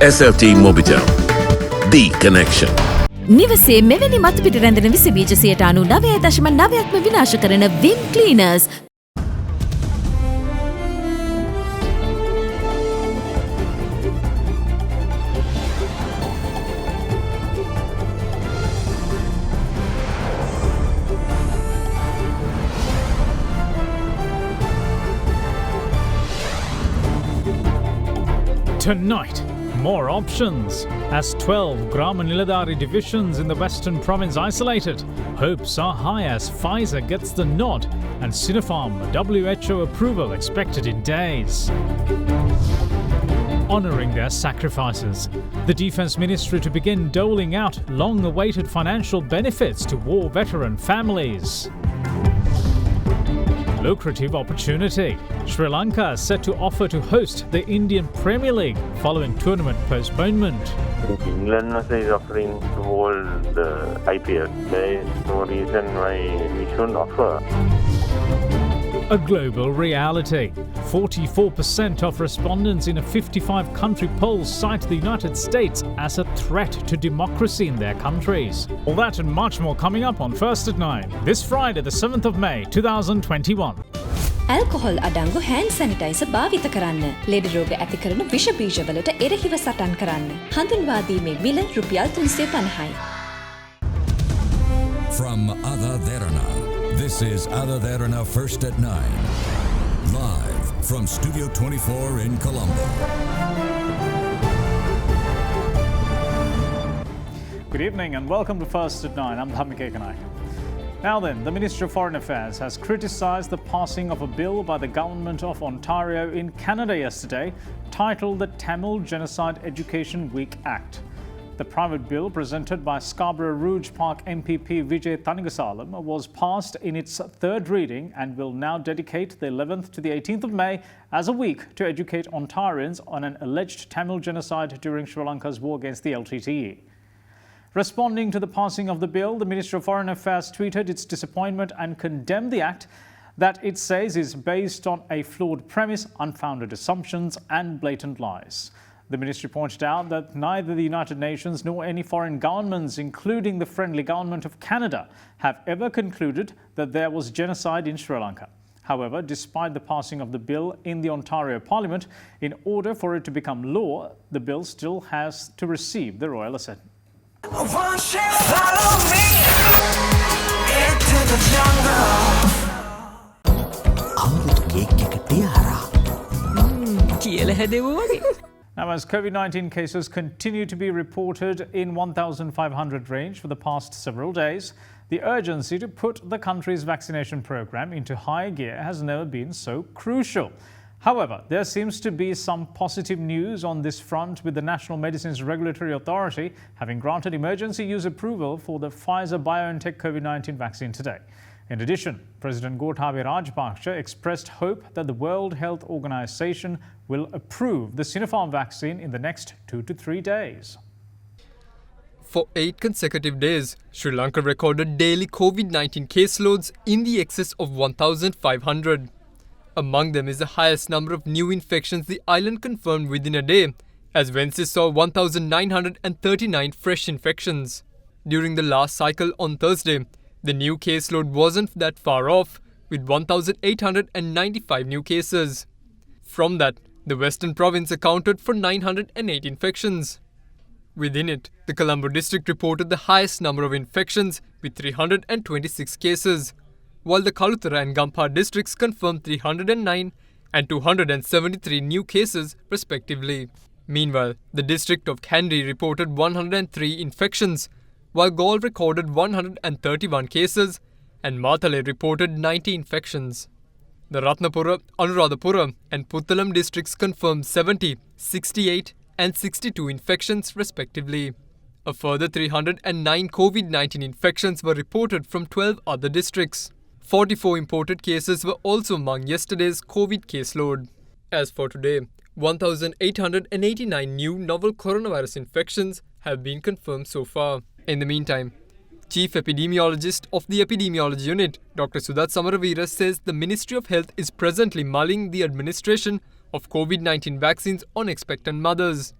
SLT Mobitel, the connection. නිවසේ මෙවැනි මතුපිට රැඳෙන විස බීජ 99.9%ක්ම විනාශ කරන විම් ක්ලීනර්ස්. Tonight, more options. As 12 Grama Niladari divisions in the Western Province isolated, hopes are high as Pfizer gets the nod and Sinopharm WHO approval expected in days. Honouring their sacrifices, the Defence Ministry to begin doling out long-awaited financial benefits to war veteran families. Lucrative opportunity. Sri Lanka is set to offer to host the Indian Premier League following tournament postponement. England is offering to hold the IPL. There is no reason why we shouldn't offer. A global reality. 44% of respondents in a 55-country poll cite the United States as a threat to democracy in their countries. All that and much more coming up on First at 9, this Friday, the 7th of May, 2021. Alcohol අඩංගු hand sanitizer භාවිත කරන්න. ලෙඩ රෝග ඇති කරන විෂ බීජවලට එරෙහිව සටන් කරන්න. හඳුන්වා දීමේ මිල රුපියල් 350යි. From AdaDerana, this is AdaDerana First at 9. Live from Studio 24 in Colombo. Good evening and welcome to First at 9. I'm Dhamike Kanai. Now then, the Ministry of Foreign Affairs has criticised the passing of a bill by the Government of Ontario in Canada yesterday, titled the Tamil Genocide Education Week Act. The private bill presented by Scarborough Rouge Park MPP Vijay Thanigasalam was passed in its third reading and will now dedicate the 11th to the 18th of May as a week to educate Ontarians on an alleged Tamil genocide during Sri Lanka's war against the LTTE. Responding to the passing of the bill, the Ministry of Foreign Affairs tweeted its disappointment and condemned the act that it says is based on a flawed premise, unfounded assumptions and blatant lies. The ministry pointed out that neither the United Nations nor any foreign governments, including the friendly government of Canada, have ever concluded that there was genocide in Sri Lanka. However, despite the passing of the bill in the Ontario Parliament, in order for it to become law, the bill still has to receive the royal assent. Won't you follow me into the jungle? Now, as COVID-19 cases continue to be reported in 1,500 range for the past several days, the urgency to put the country's vaccination program into high gear has never been so crucial. However, there seems to be some positive news on this front, with the National Medicines Regulatory Authority having granted emergency use approval for the Pfizer-BioNTech COVID-19 vaccine today. In addition, President Gotabaya Rajapaksa expressed hope that the World Health Organization will approve the Sinopharm vaccine in the next 2 to 3 days. For 8 consecutive days, Sri Lanka recorded daily COVID-19 caseloads in the excess of 1,500. Among them is the highest number of new infections the island confirmed within a day, as Vensis saw 1,939 fresh infections. During the last cycle on Thursday, the new caseload wasn't that far off, with 1,895 new cases. From that, the Western Province accounted for 908 infections. Within it, the Colombo district reported the highest number of infections, with 326 cases, while the Kalutara and Gampha districts confirmed 309 and 273 new cases respectively. Meanwhile, the district of Kandy reported 103 infections, while Gaul recorded 131 cases and Matale reported 90 infections. The Ratnapura, Anuradhapura and Puttalam districts confirmed 70, 68 and 62 infections respectively. A further 309 COVID-19 infections were reported from 12 other districts. 44 imported cases were also among yesterday's COVID caseload. As for today, 1,889 new novel coronavirus infections have been confirmed so far. In the meantime, Chief Epidemiologist of the Epidemiology Unit, Dr. Sudat Samaravira, says the Ministry of Health is presently mulling the administration of COVID-19 vaccines on expectant mothers.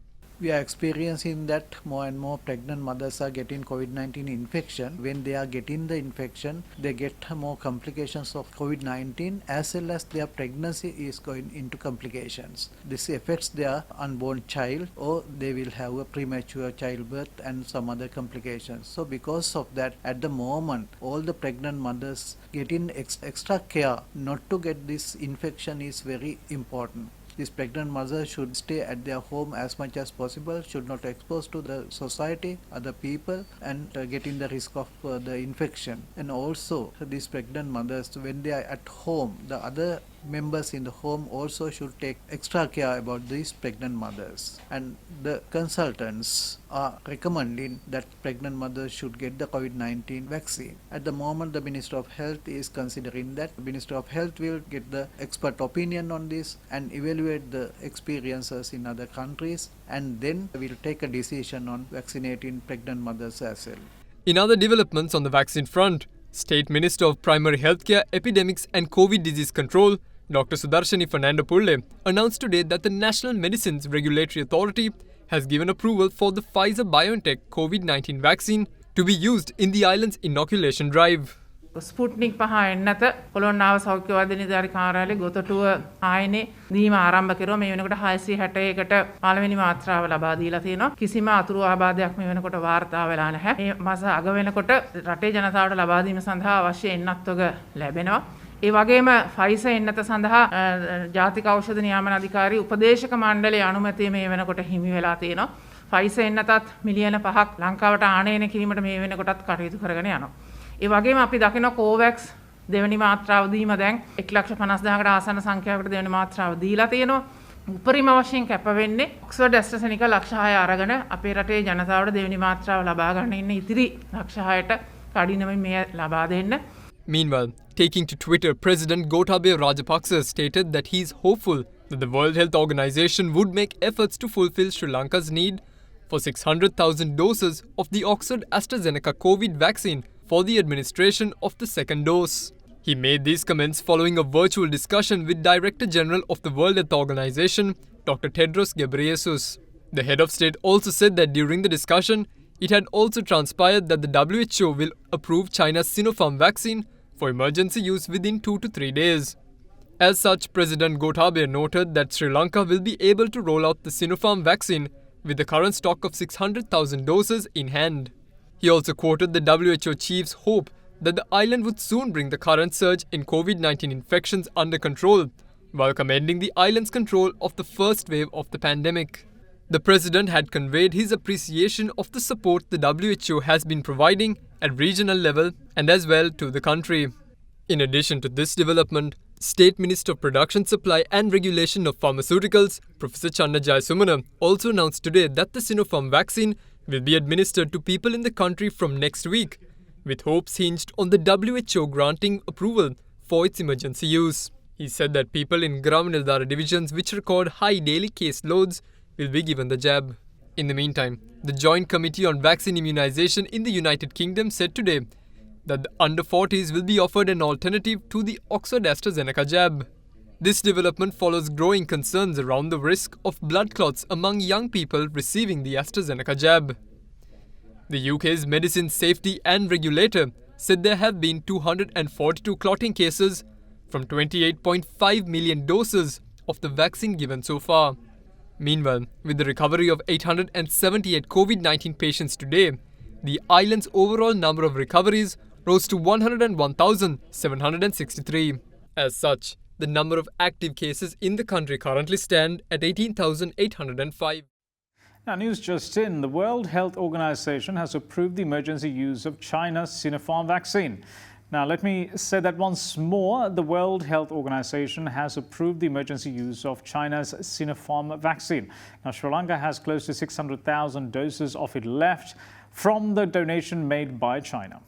We are experiencing that more and more pregnant mothers are getting COVID-19 infection. When they are getting the infection, they get more complications of COVID-19 as well as their pregnancy is going into complications. This affects their unborn child, or they will have a premature childbirth and some other complications. So because of that, at the moment, all the pregnant mothers getting extra care not to get this infection is very important. These pregnant mothers should stay at their home as much as possible, should not expose to the society, other people, and getting the risk of the infection. And also, these pregnant mothers, when they are at home, the other members in the home also should take extra care about these pregnant mothers. And the consultants are recommending that pregnant mothers should get the COVID-19 vaccine. At the moment, the Minister of Health is considering that. The Minister of Health will get the expert opinion on this and evaluate the experiences in other countries, and then will take a decision on vaccinating pregnant mothers as well. In other developments on the vaccine front, State Minister of Primary Healthcare, Epidemics and COVID Disease Control, Dr. Sudarshani Fernando Pulle, announced today that the National Medicines Regulatory Authority has given approval for the Pfizer-BioNTech COVID-19 vaccine to be used in the island's inoculation drive. Sputnik පහ එන්නත කොළොන්නාව සෞඛ්‍යවාදී නිලධාරී කාර්යාලයේ ගොතටුව ආයනේ දීම ආරම්භ කරනවා. මේ වෙනකොට 661කට පළවෙනි මාත්‍රාව ලබා දීලා තියෙනවා. කිසිම අතුරු ආබාධයක් මේ වෙනකොට වාර්තා වෙලා නැහැ. මේ මාස අග වෙනකොට රටේ ජනතාවට ලබා දීම සඳහා අවශ්‍ය එන්නත් වග ලැබෙනවා. ඒ වගේම ෆයිසර් එන්නත සඳහා ජාතික ඖෂධ නියාමන අධිකාරී උපදේශක මණ්ඩලයේ අනුමැතිය මේ වෙනකොට හිමි වෙලා තියෙනවා. ෆයිසර් එන්නතත් මිලියන 5ක් ලංකාවට ආනයන කිරීමට මේ වෙනකොටත් කටයුතු කරගෙන යනවා. ඒ වගේම අපි දකින කෝවැක්ස් දෙවෙනි මාත්‍රාව දීම දැන් 1,50,000කට ආසන්න සංඛ්‍යාවකට දෙවෙනි මාත්‍රාව දීලා තියෙනවා. උපරිම වශයෙන් කැප වෙන්නේ ඔක්ස්ෆර්ඩ් ඇස්ට්‍රාසෙනිකා ලක්ෂ 6 අරගෙන අපේ රටේ ජනතාවට දෙවෙනි මාත්‍රාව ලබා ගන්න ඉන්න ඉතිරි ලක්ෂ 6ට කඩිනමින් මේ ලබා දෙන්න. Meanwhile, taking to Twitter, President Gotabaya Rajapaksa stated that he is hopeful that the World Health Organization would make efforts to fulfill Sri Lanka's need for 600,000 doses of the Oxford AstraZeneca COVID vaccine for the administration of the second dose. He made these comments following a virtual discussion with Director General of the World Health Organization, Dr. Tedros Ghebreyesus. The head of state also said that during the discussion, it had also transpired that the WHO will approve China's Sinopharm vaccine for emergency use within 2 to 3 days. As such, President Gotabaya noted that Sri Lanka will be able to roll out the Sinopharm vaccine with the current stock of 600,000 doses in hand. He also quoted the WHO chief's hope that the island would soon bring the current surge in COVID-19 infections under control, while commending the island's control of the first wave of the pandemic. The president had conveyed his appreciation of the support the WHO has been providing at regional level and as well to the country. In addition to this development, State Minister of Production Supply and Regulation of Pharmaceuticals, Professor Channa Jayasumana, also announced today that the Sinopharm vaccine will be administered to people in the country from next week, with hopes hinged on the WHO granting approval for its emergency use. He said that people in Gram Nildara divisions which record high daily case loads will be given the jab. In the meantime, the Joint Committee on Vaccine Immunization in the United Kingdom said today that the under 40s will be offered an alternative to the Oxford AstraZeneca jab. This development follows growing concerns around the risk of blood clots among young people receiving the AstraZeneca jab. The UK's Medicines Safety and Regulator said there have been 242 clotting cases from 28.5 million doses of the vaccine given so far. Meanwhile, with the recovery of 878 COVID-19 patients today, the island's overall number of recoveries rose to 101,763. As such, the number of active cases in the country currently stand at 18,805. Now, news just in. The World Health Organization has approved the emergency use of China's Sinopharm vaccine. Now, let me say that once more. The World Health Organization has approved the emergency use of China's Sinopharm vaccine. Now, Sri Lanka has close to 600,000 doses of it left from the donation made by China.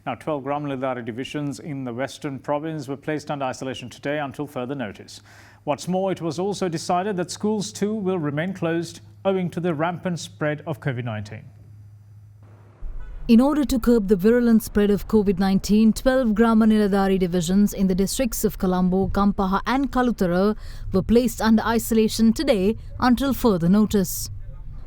Now, 12 Gram Nildara divisions in the Western Province were placed under isolation today until further notice. What's more, it was also decided that schools too will remain closed owing to the rampant spread of COVID-19. In order to curb the virulent spread of COVID-19, 12 Grama Niladhari divisions in the districts of Colombo, Gampaha and Kalutara were placed under isolation today until further notice.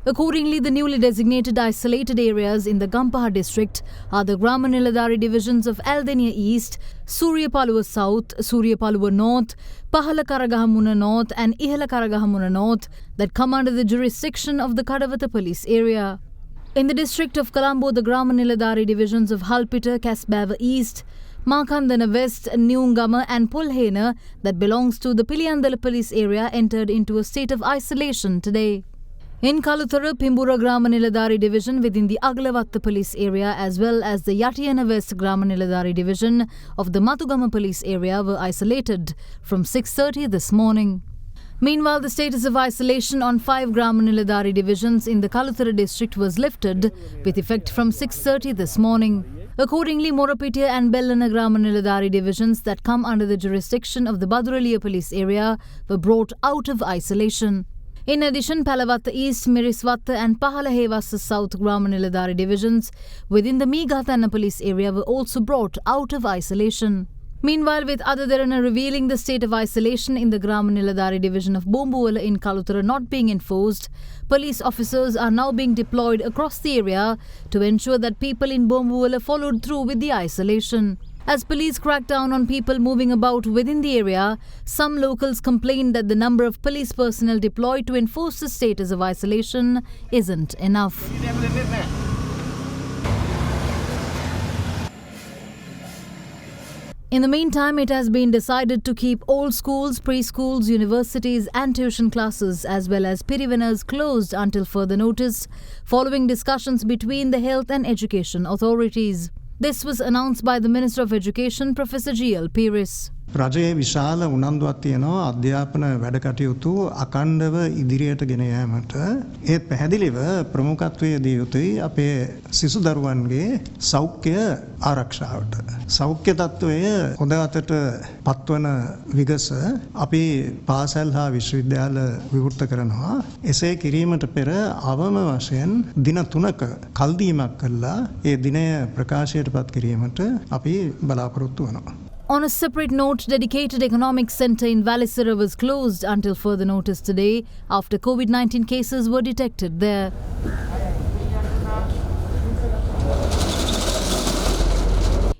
Accordingly, the newly designated isolated areas in the Gampaha district are the Grama Niladhari divisions of Aldenia East, Suryapaluwa South, Suryapaluwa North, Pahala Karagahamuna North and Ihala Karagahamuna North that come under the jurisdiction of the Kadavata police area. In the district of Colombo, the Grama Niladhari divisions of Halpita, Kasbava East, Makandana West, Nyungama and Pulhena that belongs to the Piliyandala police area entered into a state of isolation today. In Kalutara, Pimbura Grama Niladhari division within the Aglavatta police area as well as the Yatiyana West Grama Niladhari division of the Matugama police area were isolated from 6:30 this morning. Meanwhile, the status of isolation on 5 Grama Niladhari divisions in the Kalutara district was lifted with effect from 6:30 this morning. Accordingly, Morapitiya and Bellana Grama Niladhari divisions that come under the jurisdiction of the Baduraliya police area were brought out of isolation. In addition, Palavatta East, Miriswatta and Pahalahevasa South Grama Niladhari divisions within the Meegathana police area were also brought out of isolation. Meanwhile, with AdaDerana revealing the state of isolation in the Grama Niladhari division of Bombuwala in Kalutara not being enforced, police officers are now being deployed across the area to ensure that people in Bombuwala followed through with the isolation. As police crack down on people moving about within the area, some locals complained that the number of police personnel deployed to enforce the status of isolation isn't enough. In the meantime, it has been decided to keep all schools, preschools, universities and tuition classes as well as pirivenas closed until further notice, following discussions between the health and education authorities. This was announced by the Minister of Education, Professor G.L. Pires. රජයේ විශාල උනන්දුවක් තියෙනවා අධ්‍යාපන වැඩ කටයුතු අඛණ්ඩව ඉදිරියට ගෙන යාමට. ඒත් පැහැදිලිව ප්‍රමුඛත්වයේ දී යුතුයි අපේ සිසු දරුවන්ගේ සෞඛ්‍ය ආරක්ෂාවට. සෞඛ්‍ය තත්ත්වය හොඳ අතට පත්වන විගස අපි පාසල් හා විශ්වවිද්‍යාල විවෘත කරනවා. එසේ කිරීමට පෙර අවම වශයෙන් දින 3ක කල්දීමක් කළා ඒ දිනය ප්‍රකාශයට පත් කිරීමට අපි බලාපොරොත්තු වෙනවා. On a separate note, dedicated economic centre in Valisara was closed until further notice today after COVID-19 cases were detected there.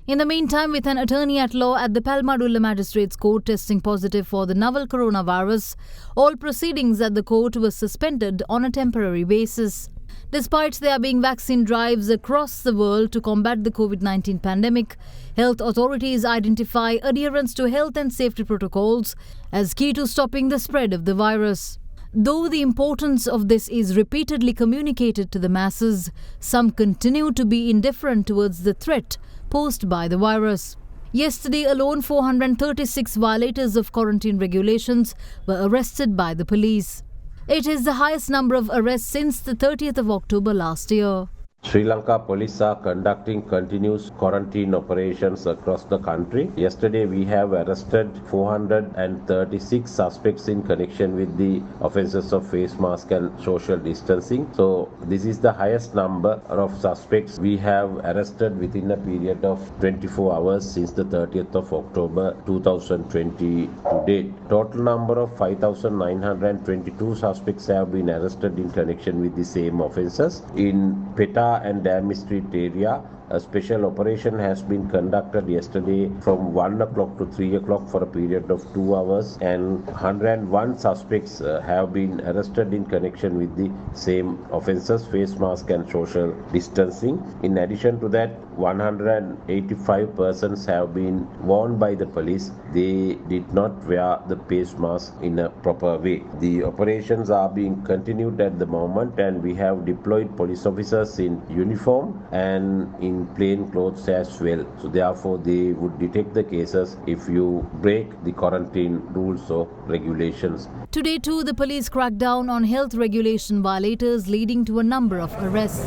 In the meantime, with an attorney at law at the PELMADULLA Magistrate'S Court testing positive for the novel coronavirus, all proceedings at the court were suspended on a temporary basis. Despite there being vaccine drives across the world to combat the COVID-19 pandemic, health authorities identify adherence to health and safety protocols as key to stopping the spread of the virus. Though the importance of this is repeatedly communicated to the masses, some continue to be indifferent towards the threat posed by the virus. Yesterday alone, 436 violators of quarantine regulations were arrested by the police. It is the highest number of arrests since the 30th of October last year. Sri Lanka police are conducting continuous quarantine operations across the country. Yesterday we have arrested 436 suspects in connection with the offences of face mask and social distancing. So this is the highest number of suspects we have arrested within a period of 24 hours since the 30th of October 2020 to date. Total number of 5,922 suspects have been arrested in connection with the same offences. In Peta and Dam Street area, a special operation has been conducted yesterday from 1 o'clock to 3 o'clock for a period of 2 hours, and 101 suspects have been arrested in connection with the same offences, face mask and social distancing. In addition to that, 185 persons have been warned by the police they did not wear the face mask in a proper way. The operations are being continued at the moment, and we have deployed police officers in uniform and in plain clothes as well. So therefore they would detect the cases if you break the quarantine rules or regulations. Today too, the police cracked down on health regulation violators, leading to a number of arrests.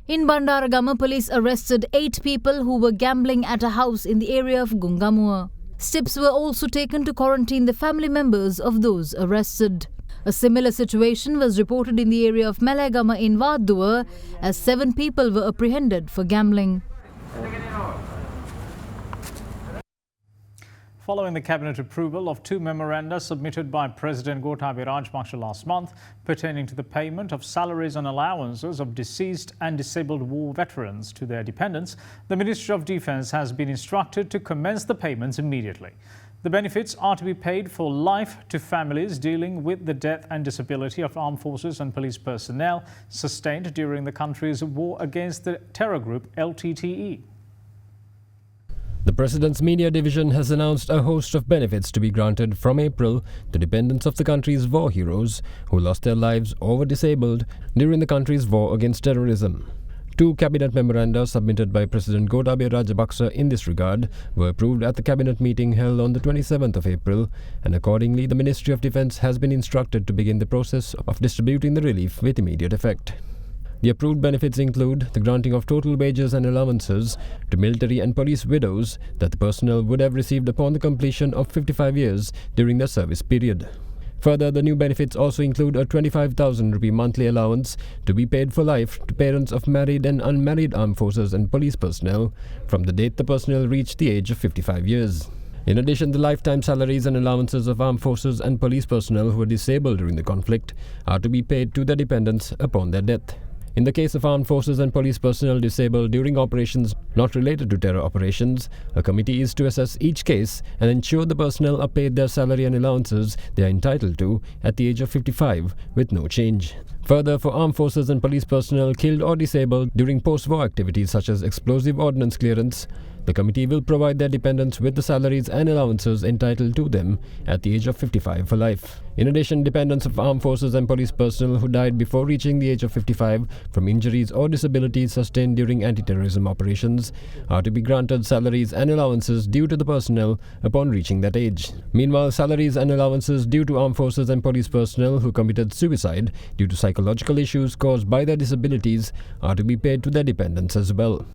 In Bandaragama, police arrested 8 people who were gambling at a house in the area of Gungamua. Steps were also taken to quarantine the family members of those arrested. A similar situation was reported in the area of Melegama in Wadua as 7 people were apprehended for gambling. Following the cabinet approval of 2 memoranda submitted by President Gotabaya Rajapaksa last month pertaining to the payment of salaries and allowances of deceased and disabled war veterans to their dependents, the Ministry of Defence has been instructed to commence the payments immediately. The benefits are to be paid for life to families dealing with the death and disability of armed forces and police personnel sustained during the country's war against the terror group LTTE. The President's Media Division has announced a host of benefits to be granted from April to dependents of the country's war heroes who lost their lives or were disabled during the country's war against terrorism. 2 cabinet memoranda submitted by President Gotabaya Rajapaksa in this regard were approved at the cabinet meeting held on the 27th of April, and accordingly the Ministry of Defence has been instructed to begin the process of distributing the relief with immediate effect. The approved benefits include the granting of total wages and allowances to military and police widows that the personnel would have received upon the completion of 55 years during their service period. Further, the new benefits also include a 25,000 rupee monthly allowance to be paid for life to parents of married and unmarried armed forces and police personnel from the date the personnel reached the age of 55 years. In addition, the lifetime salaries and allowances of armed forces and police personnel who were disabled during the conflict are to be paid to their dependents upon their death. In the case of armed forces and police personnel disabled during operations not related to terror operations, a committee is to assess each case and ensure the personnel are paid their salary and allowances they are entitled to at the age of 55 with no change. Further, for armed forces and police personnel killed or disabled during post-war activities such as explosive ordnance clearance, the committee will provide their dependents with the salaries and allowances entitled to them at the age of 55 for life. In addition, dependents of armed forces and police personnel who died before reaching the age of 55 from injuries or disabilities sustained during anti-terrorism operations are to be granted salaries and allowances due to the personnel upon reaching that age. Meanwhile, salaries and allowances due to armed forces and police personnel who committed suicide due to psychological issues caused by their disabilities are to be paid to their dependents as well.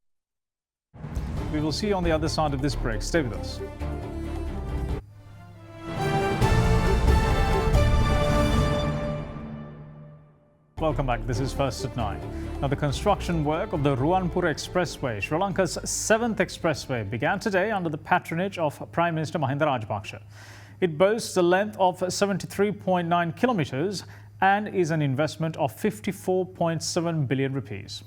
We will see you on the other side of this break. Stay with us. Welcome back. This is First at 9. Now, the construction work of the Ruwanpura Expressway, Sri Lanka's 7th expressway, began today under the patronage of Prime Minister Mahinda Rajapaksa. It boasts a length of 73.9 kilometres and is an investment of 54.7 billion rupees.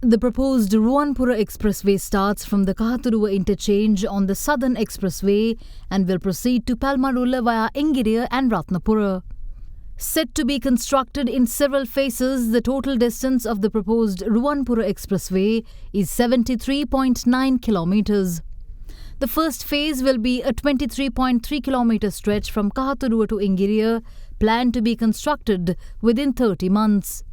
The proposed Ruwanpura Expressway starts from the Kahaturua interchange on the Southern Expressway and will proceed to PELMADULLA via Ingiriya and Ratnapura. Set to be constructed in several phases, the total distance of the proposed Ruwanpura Expressway is 73.9 kilometres. The first phase will be a 23.3 kilometre stretch from Kahaturua to Ingiriya, planned to be constructed within 30 months.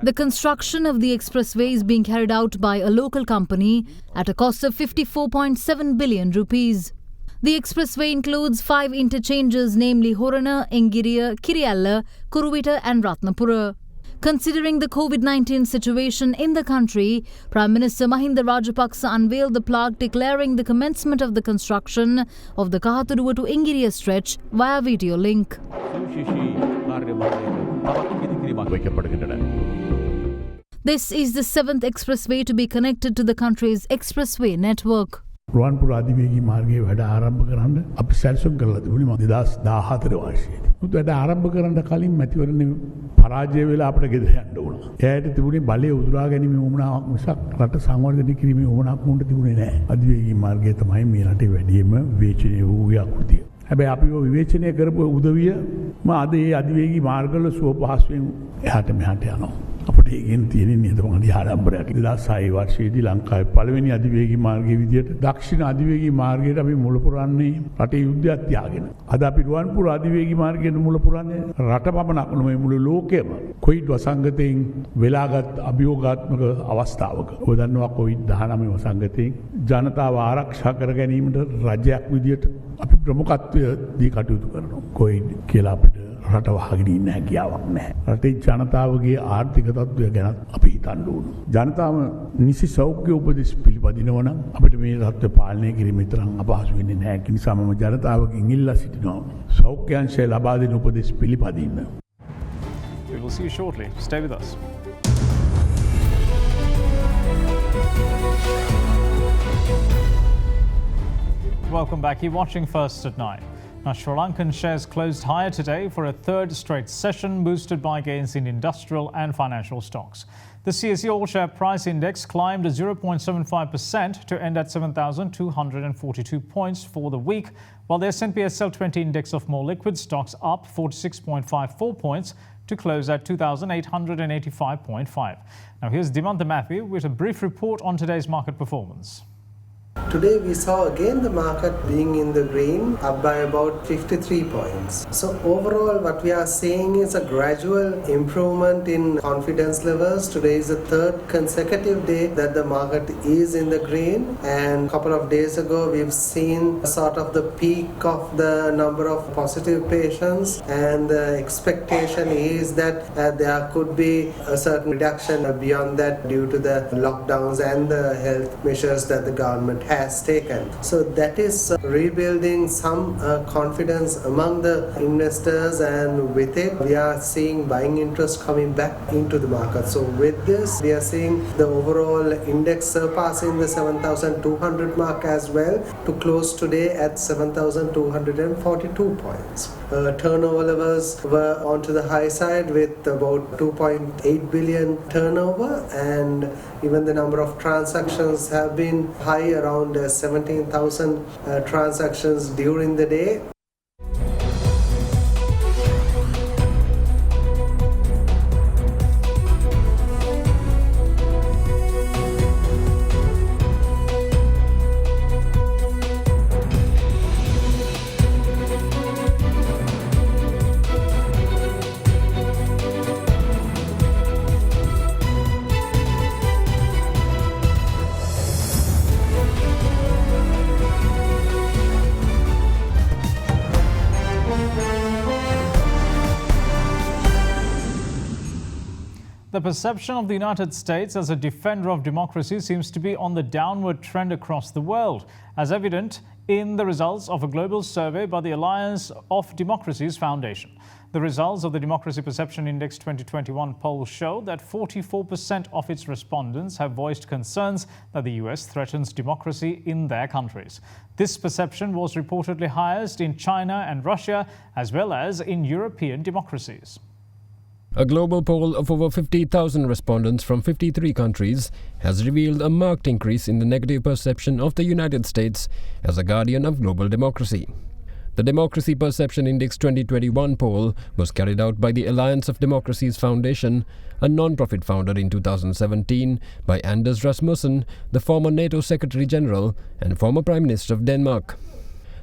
The construction of the expressway is being carried out by a local company at a cost of 54.7 billion rupees. The expressway includes 5 interchanges, namely Horana, Ingiriya, Kiriyalla, Kuruvita and Ratnapura. Considering the COVID-19 situation in the country, Prime Minister Mahinda Rajapaksa unveiled the plaque declaring the commencement of the construction of the Kahaturua to Ingiriya stretch via video link. This is the 7th expressway to be connected to the country's expressway network. Ruwanpura අධිවේගී මාර්ගයේ වැඩ ආරම්භ කරන්න අපි සැලසුම් කරලා තිබුණේ 2014 වර්ෂයේදී. මුත් වැඩ ආරම්භ කරන්න කලින් මැතිවරණේ පරාජය වෙලා අපිට ගෙදර යන්න වුණා. එයාට තිබුණේ බලය උදුරා ගැනීම වුණාවක් මිසක් රට සංවර්ධනය කිරීමේ වුණාවක් මුන්ට තිබුණේ නැහැ. අධිවේගී මාර්ගය තමයි මේ රටේ වැඩිම විවේචනය වූ ආකෘතිය. හැබැයි අපි ඔය විවේචනය කරපු උදවිය අද මේ අධිවේගී මාර්ගවල සුව පහසුවෙන් එහාට මෙහාට යනවා. අපිට ඒකෙන් තියෙන නියතමානී ආරම්භයක් 2006 වර්ෂයේදී ලංකාවේ පළවෙනි අධිවේගී මාර්ගයේ විදියට දක්ෂිණ අධිවේගී මාර්ගයට අපි මුල පුරන්නේ රටේ යුද්ධයක් තියාගෙන. අද අපි රුවන්පුර අධිවේගී මාර්ගයට මුල පුරන්නේ රට පමණක් නෙමෙයි මුළු ලෝකෙම කොවිඩ් වසංගතයෙන් වෙලාගත් අභියෝගාත්මක අවස්ථාවක. ඔබ දන්නවා කොවිඩ්-19 වසංගතයෙන් ජනතාව ආරක්ෂා කර ගැනීමට රජයක් විදියට අපි ප්‍රමුඛත්වය දී කටයුතු කරනවා. කොවිඩ් කියලා අපිට රට වහගෙන ඉන්න හැකියාවක් නැහැ. රටේ ජනතාවගේ ආර්ථික තත්ත්වය ගැන අපි හිතන්න ඕන. ජනතාව නිසි සෞඛ්‍ය උපදෙස් පිළිපදිනවා නම් අපිට මේ තත්ත්වය පාලනය කිරීම තරම් අපහසු වෙන්නේ නැහැ. ඒ නිසා මම ජනතාවගෙන් ඉල්ලා සිටිනවා සෞඛ්‍ය අංශය ලබා දෙන උපදෙස් පිළිපදින්න. We will see you shortly. Stay with us. Welcome back. You're watching First at 9. Now, Sri Lankan shares closed higher today for a third straight session, boosted by gains in industrial and financial stocks. The CSE All-Share Price Index climbed 0.75% to end at 7,242 points for the week, while the S&P SL 20 Index of more liquid stocks up 46.54 points to close at 2,885.5. Now, here's Dimantha Matthew with a brief report on today's market performance. Today we saw again the market being in the green, up by about 53 points. So overall what we are seeing is a gradual improvement in confidence levels. Today is the third consecutive day that the market is in the green, and a couple of days ago we've seen sort of the peak of the number of positive patients, and the expectation is that there could be a certain reduction beyond that due to the lockdowns and the health measures that the government has taken. So that is rebuilding some confidence among the investors, and with it we are seeing buying interest coming back into the market. So with this we are seeing the overall index surpassing the 7,200 mark as well, to close today at 7,242 points. Turnover levels were onto the high side with about 2.8 billion turnover, and even the number of transactions have been high, around 17,000 transactions during the day. The perception of the United States as a defender of democracy seems to be on the downward trend across the world, as evident in the results of a global survey by the Alliance of Democracies Foundation. The results of the Democracy Perception Index 2021 poll show that 44% of its respondents have voiced concerns that the US threatens democracy in their countries. This perception was reportedly highest in China and Russia, as well as in European democracies. A global poll of over 50,000 respondents from 53 countries has revealed a marked increase in the negative perception of the United States as a guardian of global democracy. The Democracy Perception Index 2021 poll was carried out by the Alliance of Democracies Foundation, a non-profit founded in 2017 by Anders Rasmussen, the former NATO Secretary General and former Prime Minister of Denmark.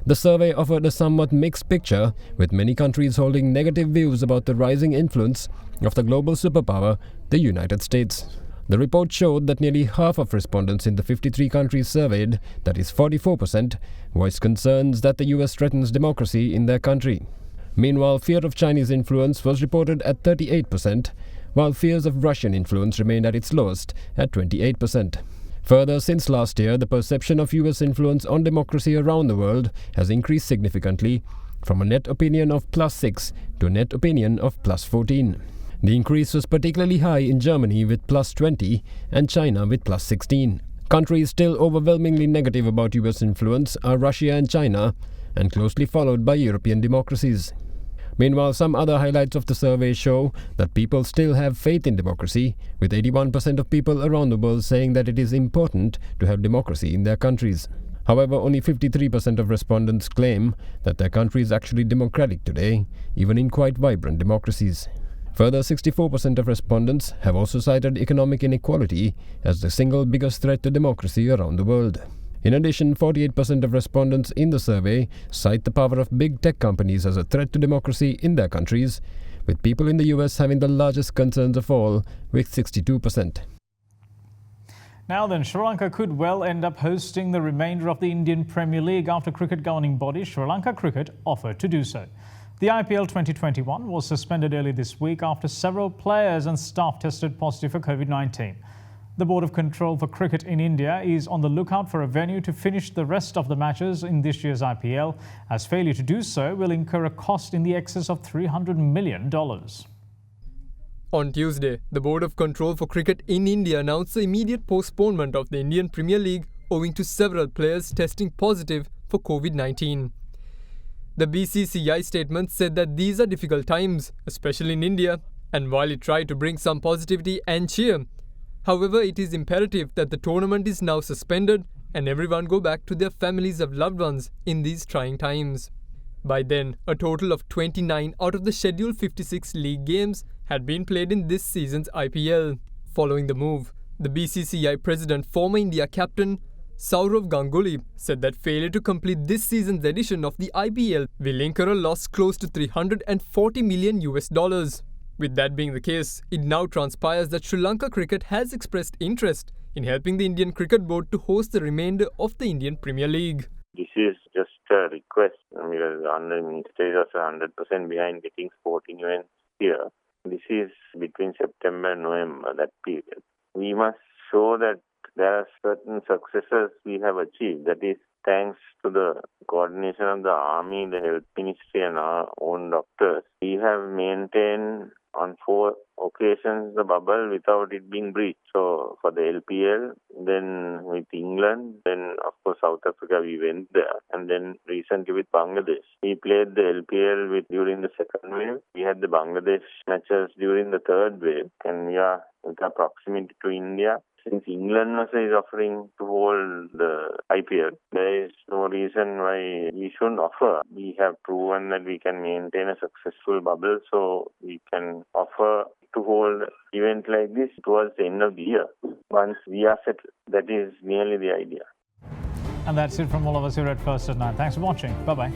The survey offered a somewhat mixed picture, with many countries holding negative views about the rising influence of the global superpower, the United States. The report showed that nearly half of respondents in the 53 countries surveyed, that is 44%, voiced concerns that the US threatens democracy in their country. Meanwhile, fear of Chinese influence was reported at 38%, while fears of Russian influence remained at its lowest at 28%. Further, since last year, the perception of US influence on democracy around the world has increased significantly, from a net opinion of +6 to a net opinion of +14. The increase was particularly high in Germany with +20 and China with +16. Countries still overwhelmingly negative about US influence are Russia and China, and closely followed by European democracies. Meanwhile, some other highlights of the survey show that people still have faith in democracy, with 81% of people around the world saying that it is important to have democracy in their countries. However, only 53% of respondents claim that their country is actually democratic today, even in quite vibrant democracies. Further, 64% of respondents have also cited economic inequality as the single biggest threat to democracy around the world. In addition, 48% of respondents in the survey cite the power of big tech companies as a threat to democracy in their countries, with people in the US having the largest concerns of all, with 62%. Now then, Sri Lanka could well end up hosting the remainder of the Indian Premier League after cricket governing body Sri Lanka Cricket offered to do so. The IPL 2021 was suspended early this week after several players and staff tested positive for COVID-19. The Board of Control for Cricket in India is on the lookout for a venue to finish the rest of the matches in this year's IPL, as failure to do so will incur a cost in the excess of $300 million. On Tuesday, the Board of Control for Cricket in India announced the immediate postponement of the Indian Premier League owing to several players testing positive for COVID-19. The BCCI statement said that these are difficult times, especially in India, and while it tried to bring some positivity and cheer, however, it is imperative that the tournament is now suspended and everyone go back to their families of loved ones in these trying times. By then, a total of 29 out of the scheduled 56 league games had been played in this season's IPL. Following the move, the BCCI president, former India captain Sourav Ganguly, said that failure to complete this season's edition of the IPL will incur a loss close to $340 million. With that being the case, it now transpires that Sri Lanka Cricket has expressed interest in helping the Indian Cricket Board to host the remainder of the Indian Premier League. This is just a request because the Ministry is also 100% behind getting sporting events here. This is between September and November, that period. We must show that there are certain successes we have achieved. That is thanks to the coordination of the Army, the Health Ministry and our own doctors. We have maintained on 4 occasions the bubble without it being breached. So for the LPL, then with England, then of course South Africa we went there, and then recently with Bangladesh. We played the LPL during the second wave. We had the Bangladesh matches during the third wave, and we are with our proximity to India. Since England also is offering to hold the IPL, there is no reason why we shouldn't offer. We have proven that we can maintain a successful bubble, so we can offer to hold event like this towards the end of the year. Once we are settled, that is merely the idea. And that's it from all of us here at First at 9. Thanks for watching. Bye-bye.